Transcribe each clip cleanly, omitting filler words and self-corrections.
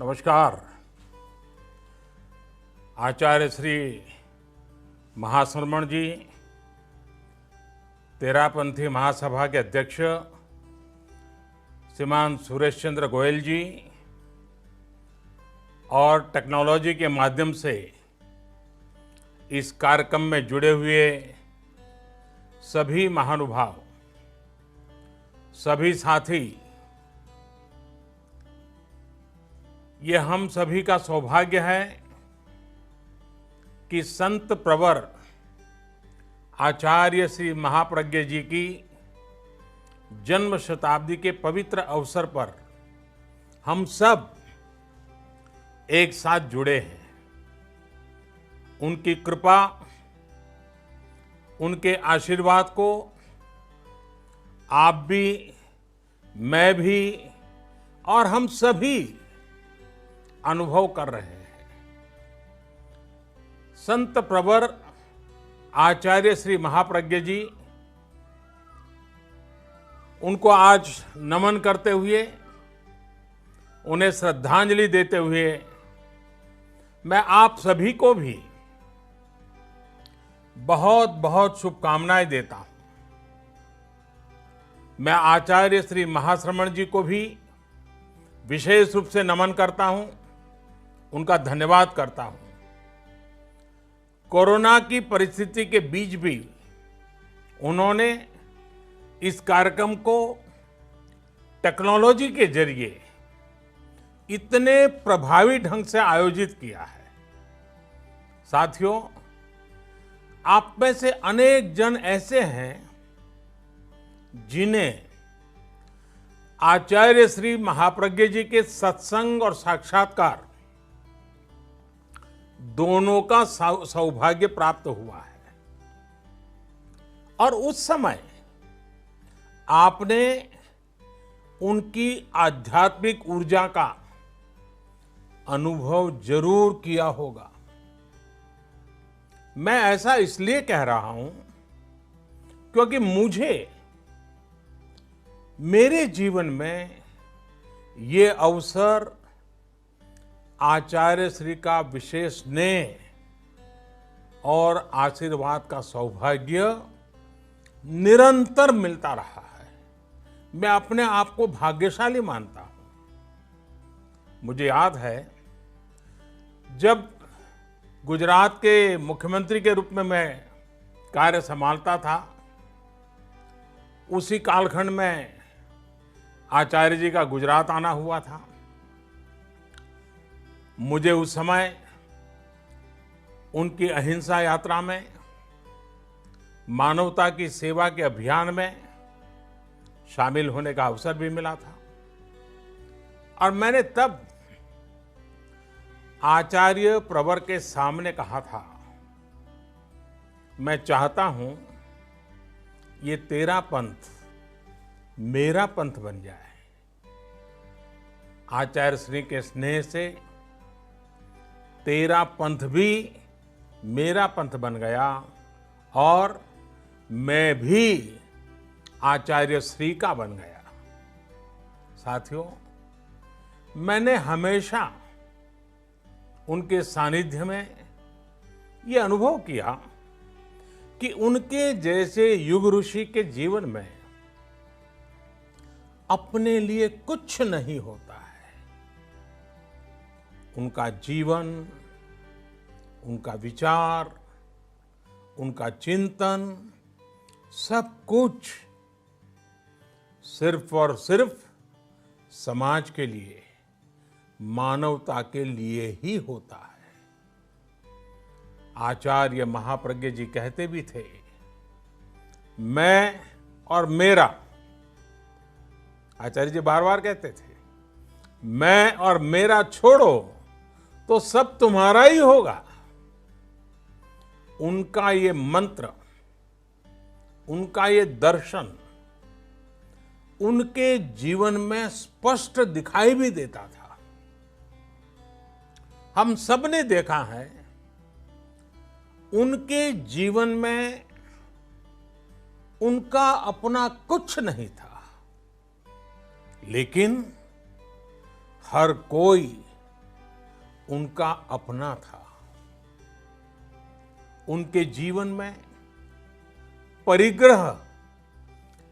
नमस्कार। आचार्य श्री महाश्रमण जी, तेरापंथी महासभा के अध्यक्ष श्रीमान सुरेश चंद्र गोयल जी और टेक्नोलॉजी के माध्यम से इस कार्यक्रम में जुड़े हुए सभी महानुभाव, सभी साथी, ये हम सभी का सौभाग्य है कि संत प्रवर आचार्य श्री महाप्रज्ञ जी की जन्म शताब्दी के पवित्र अवसर पर हम सब एक साथ जुड़े हैं। उनकी कृपा, उनके आशीर्वाद को आप भी, मैं भी और हम सभी अनुभव कर रहे हैं। संत प्रवर आचार्य श्री महाप्रज्ञ जी, उनको आज नमन करते हुए, उन्हें श्रद्धांजलि देते हुए मैं आप सभी को भी बहुत बहुत शुभकामनाएं देता हूं। मैं आचार्य श्री महाश्रमण जी को भी विशेष रूप से नमन करता हूं, उनका धन्यवाद करता हूं। कोरोना की परिस्थिति के बीच भी उन्होंने इस कार्यक्रम को टेक्नोलॉजी के जरिए इतने प्रभावी ढंग से आयोजित किया है। साथियों, आप में से अनेक जन ऐसे हैं जिन्हें आचार्य श्री महाप्रज्ञ जी के सत्संग और साक्षात्कार दोनों का सौभाग्य प्राप्त हुआ है और उस समय आपने उनकी आध्यात्मिक ऊर्जा का अनुभव जरूर किया होगा। मैं ऐसा इसलिए कह रहा हूं क्योंकि मुझे मेरे जीवन में ये अवसर आचार्य श्री का विशेष स्नेह और आशीर्वाद का सौभाग्य निरंतर मिलता रहा है। मैं अपने आप को भाग्यशाली मानता हूं। मुझे याद है, जब गुजरात के मुख्यमंत्री के रूप में मैं कार्य संभालता था, उसी कालखंड में आचार्य जी का गुजरात आना हुआ था। मुझे उस समय उनकी अहिंसा यात्रा में, मानवता की सेवा के अभियान में शामिल होने का अवसर भी मिला था और मैंने तब आचार्य प्रवर के सामने कहा था, मैं चाहता हूं ये तेरा पंथ मेरा पंथ बन जाए। आचार्य श्री के स्नेह से तेरा पंथ भी मेरा पंथ बन गया और मैं भी आचार्य श्री का बन गया। साथियों, मैंने हमेशा उनके सानिध्य में ये अनुभव किया कि उनके जैसे युग ऋषि के जीवन में अपने लिए कुछ नहीं होता है। उनका जीवन, उनका विचार, उनका चिंतन, सब कुछ सिर्फ और सिर्फ समाज के लिए, मानवता के लिए ही होता है। आचार्य महाप्रज्ञ जी कहते भी थे, मैं और मेरा। आचार्य जी बार बार कहते थे, मैं और मेरा छोड़ो तो सब तुम्हारा ही होगा। उनका ये मंत्र, उनका ये दर्शन उनके जीवन में स्पष्ट दिखाई भी देता था। हम सब ने देखा है, उनके जीवन में उनका अपना कुछ नहीं था, लेकिन हर कोई उनका अपना था। उनके जीवन में परिग्रह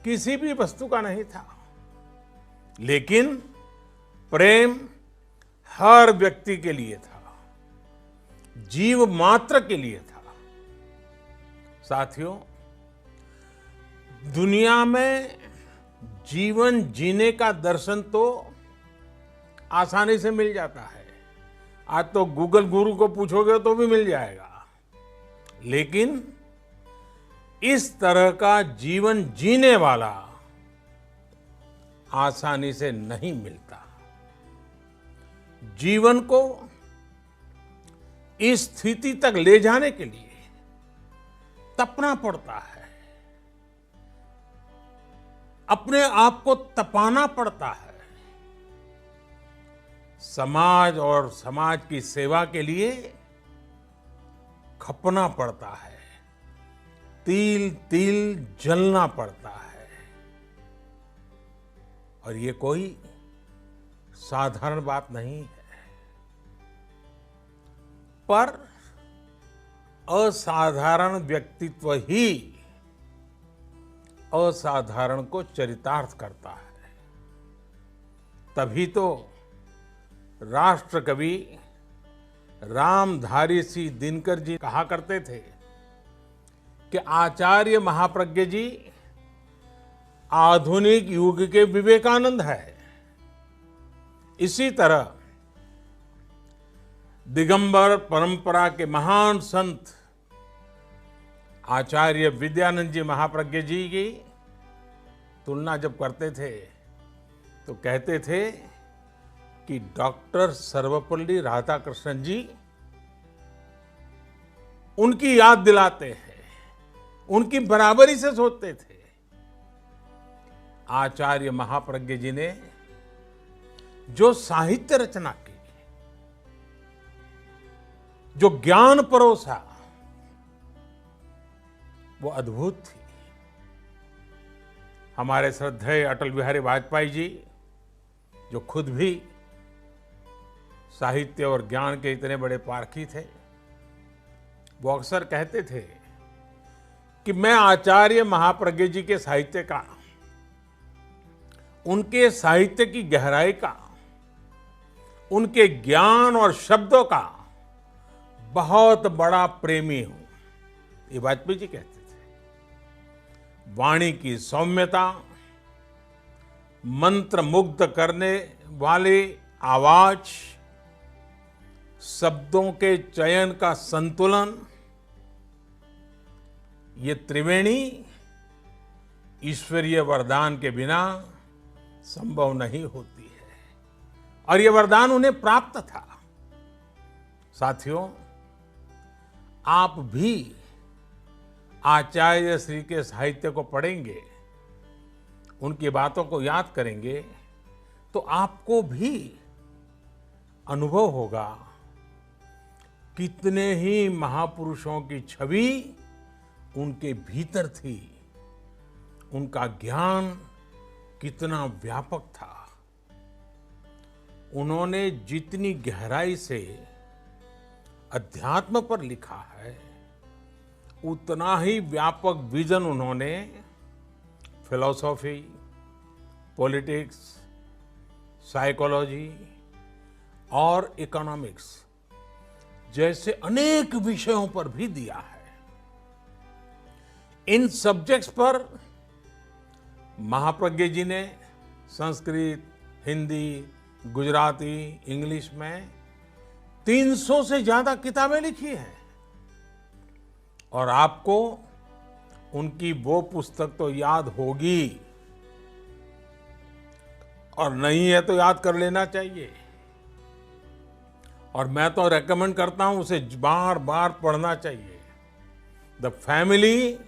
किसी भी वस्तु का नहीं था, लेकिन प्रेम हर व्यक्ति के लिए था, जीव मात्र के लिए था। साथियों, दुनिया में जीवन जीने का दर्शन तो आसानी से मिल जाता है। आज तो गूगल गुरु को पूछोगे तो भी मिल जाएगा, लेकिन इस तरह का जीवन जीने वाला आसानी से नहीं मिलता। जीवन को इस स्थिति तक ले जाने के लिए तपना पड़ता है, अपने आप को तपाना पड़ता है। समाज और समाज की सेवा के लिए खपना पड़ता है, तिल तिल जलना पड़ता है। और ये कोई साधारण बात नहीं है। पर असाधारण व्यक्तित्व ही असाधारण को चरितार्थ करता है। तभी तो राष्ट्र कवि रामधारी सिंह दिनकर जी कहा करते थे कि आचार्य महाप्रज्ञ जी आधुनिक युग के विवेकानंद है। इसी तरह दिगंबर परंपरा के महान संत आचार्य विद्यानंद जी महाप्रज्ञ जी की तुलना जब करते थे तो कहते थे कि डॉक्टर सर्वपल्ली राधाकृष्णन जी उनकी याद दिलाते हैं, उनकी बराबरी से सोचते थे। आचार्य महाप्रज्ञ जी ने जो साहित्य रचना की, जो ज्ञान परोसा, वो अद्भुत थी। हमारे श्रद्धेय अटल बिहारी वाजपेयी जी, जो खुद भी साहित्य और ज्ञान के इतने बड़े पारखी थे, वो अक्सर कहते थे कि मैं आचार्य महाप्रज्ञ जी के साहित्य का, उनके साहित्य की गहराई का, उनके ज्ञान और शब्दों का बहुत बड़ा प्रेमी हूं। ये वाजपेयी जी कहते थे। वाणी की सौम्यता, मंत्र मुग्ध करने वाली आवाज, शब्दों के चयन का संतुलन, ये त्रिवेणी ईश्वरीय वरदान के बिना संभव नहीं होती है, और ये वरदान उन्हें प्राप्त था। साथियों, आप भी आचार्य श्री के साहित्य को पढ़ेंगे, उनकी बातों को याद करेंगे, तो आपको भी अनुभव होगा कितने ही महापुरुषों की छवि उनके भीतर थी, उनका ज्ञान कितना व्यापक था। उन्होंने जितनी गहराई से अध्यात्म पर लिखा है, उतना ही व्यापक विजन उन्होंने फिलॉसफी, पॉलिटिक्स, साइकोलॉजी और इकोनॉमिक्स जैसे अनेक विषयों पर भी दिया है। इन सब्जेक्ट्स पर महाप्रज्ञ जी ने संस्कृत, हिंदी, गुजराती, इंग्लिश में 300 से ज्यादा किताबें लिखी हैं। और आपको उनकी वो पुस्तक तो याद होगी, और नहीं है तो याद कर लेना चाहिए। और मैं तो रेकमेंड करता हूं उसे बार बार पढ़ना चाहिए। The family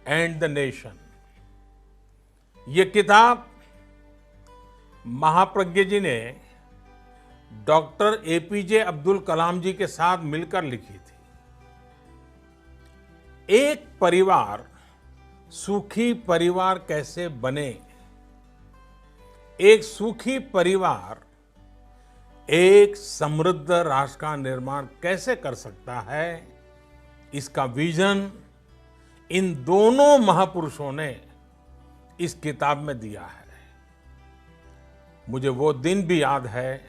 and the nation. ये किताब महाप्रज्ञ जी ने डॉक्टर एपीजे अब्दुल कलाम जी के साथ मिलकर लिखी थी। एक परिवार सुखी परिवार कैसे बने, एक सुखी परिवार एक समृद्ध राष्ट्र का निर्माण कैसे कर सकता है, इसका विजन इन दोनों महापुरुषों ने इस किताब में दिया है। मुझे वो दिन भी याद है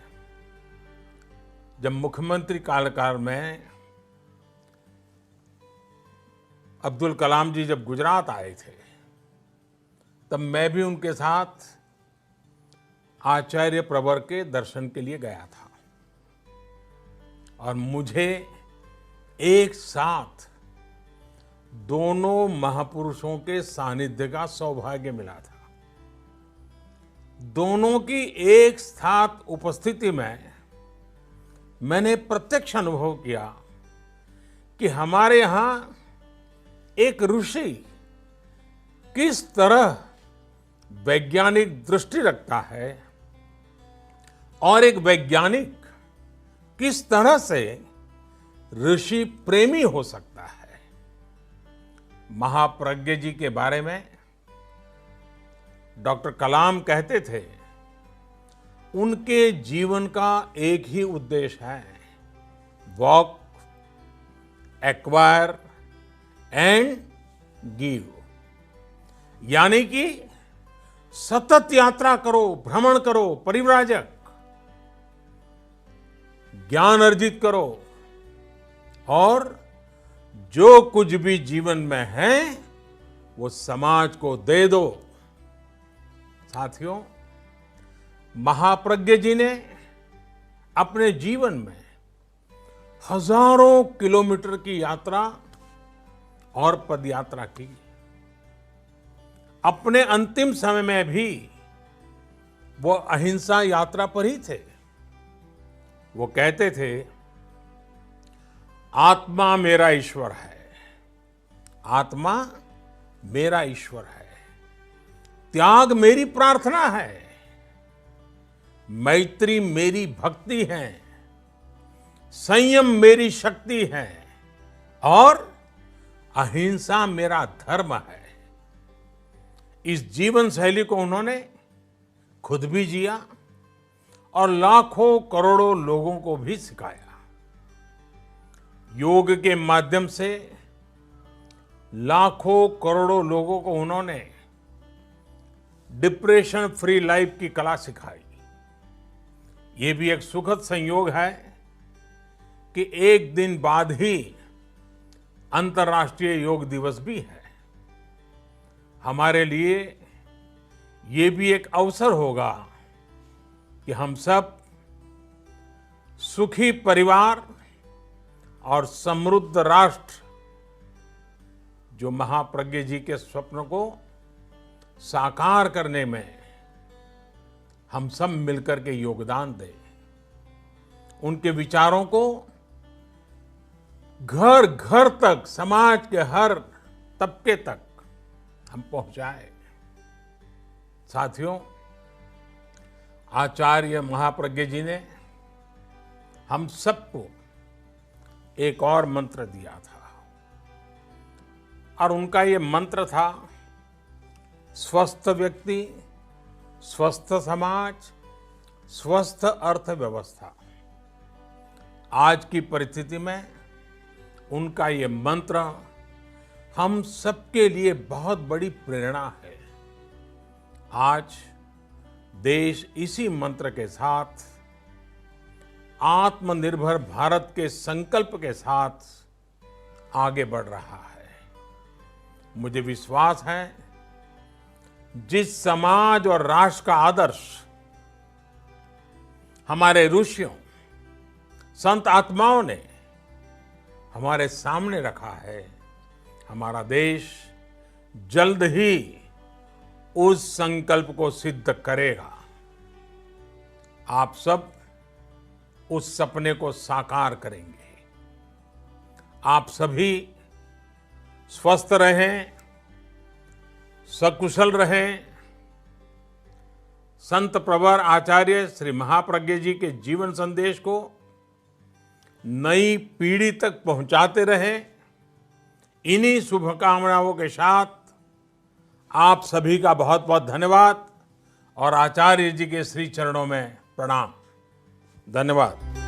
जब मुख्यमंत्री कार्यकाल में अब्दुल कलाम जी जब गुजरात आए थे, तब मैं भी उनके साथ आचार्य प्रवर के दर्शन के लिए गया था और मुझे एक साथ दोनों महापुरुषों के सानिध्य का सौभाग्य मिला था। दोनों की एक साथ उपस्थिति में मैंने प्रत्यक्ष अनुभव किया कि हमारे यहाँ एक ऋषि किस तरह वैज्ञानिक दृष्टि रखता है और एक वैज्ञानिक किस तरह से ऋषि प्रेमी हो सकता है। महाप्रज्ञ जी के बारे में डॉक्टर कलाम कहते थे, उनके जीवन का एक ही उद्देश्य है, वॉक, एक्वायर एंड गिव, यानी कि सतत यात्रा करो, भ्रमण करो, परिव्राजक, ज्ञान अर्जित करो और जो कुछ भी जीवन में है वो समाज को दे दो। साथियों, महाप्रज्ञ जी ने अपने जीवन में हजारों किलोमीटर की यात्रा और पदयात्रा की। अपने अंतिम समय में भी वो अहिंसा यात्रा पर ही थे। वो कहते थे, आत्मा मेरा ईश्वर है, आत्मा मेरा ईश्वर है, त्याग मेरी प्रार्थना है, मैत्री मेरी भक्ति है, संयम मेरी शक्ति है और अहिंसा मेरा धर्म है। इस जीवन शैली को उन्होंने खुद भी जिया और लाखों करोड़ों लोगों को भी सिखाया। योग के माध्यम से लाखों करोड़ों लोगों को उन्होंने डिप्रेशन फ्री लाइफ की कला सिखाई। ये भी एक सुखद संयोग है कि एक दिन बाद ही अंतर्राष्ट्रीय योग दिवस भी है। हमारे लिए ये भी एक अवसर होगा कि हम सब सुखी परिवार और समृद्ध राष्ट्र, जो महाप्रज्ञ जी के स्वप्न को साकार करने में हम सब मिलकर के योगदान दें, उनके विचारों को घर घर तक, समाज के हर तबके तक हम पहुंचाएं। साथियों, आचार्य महाप्रज्ञ जी ने हम सबको एक और मंत्र दिया था और उनका ये मंत्र था, स्वस्थ व्यक्ति, स्वस्थ समाज, स्वस्थ अर्थव्यवस्था। आज की परिस्थिति में उनका ये मंत्र हम सबके लिए बहुत बड़ी प्रेरणा है। आज देश इसी मंत्र के साथ, आत्मनिर्भर भारत के संकल्प के साथ आगे बढ़ रहा है। मुझे विश्वास है, जिस समाज और राष्ट्र का आदर्श हमारे ऋषियों, संत आत्माओं ने हमारे सामने रखा है, हमारा देश जल्द ही उस संकल्प को सिद्ध करेगा। आप सब उस सपने को साकार करेंगे। आप सभी स्वस्थ रहें, सकुशल रहें। संत प्रवर आचार्य श्री महाप्रज्ञ जी के जीवन संदेश को नई पीढ़ी तक पहुंचाते रहें। इन्हीं शुभकामनाओं के साथ आप सभी का बहुत बहुत धन्यवाद और आचार्य जी के श्री चरणों में प्रणाम। धन्यवाद।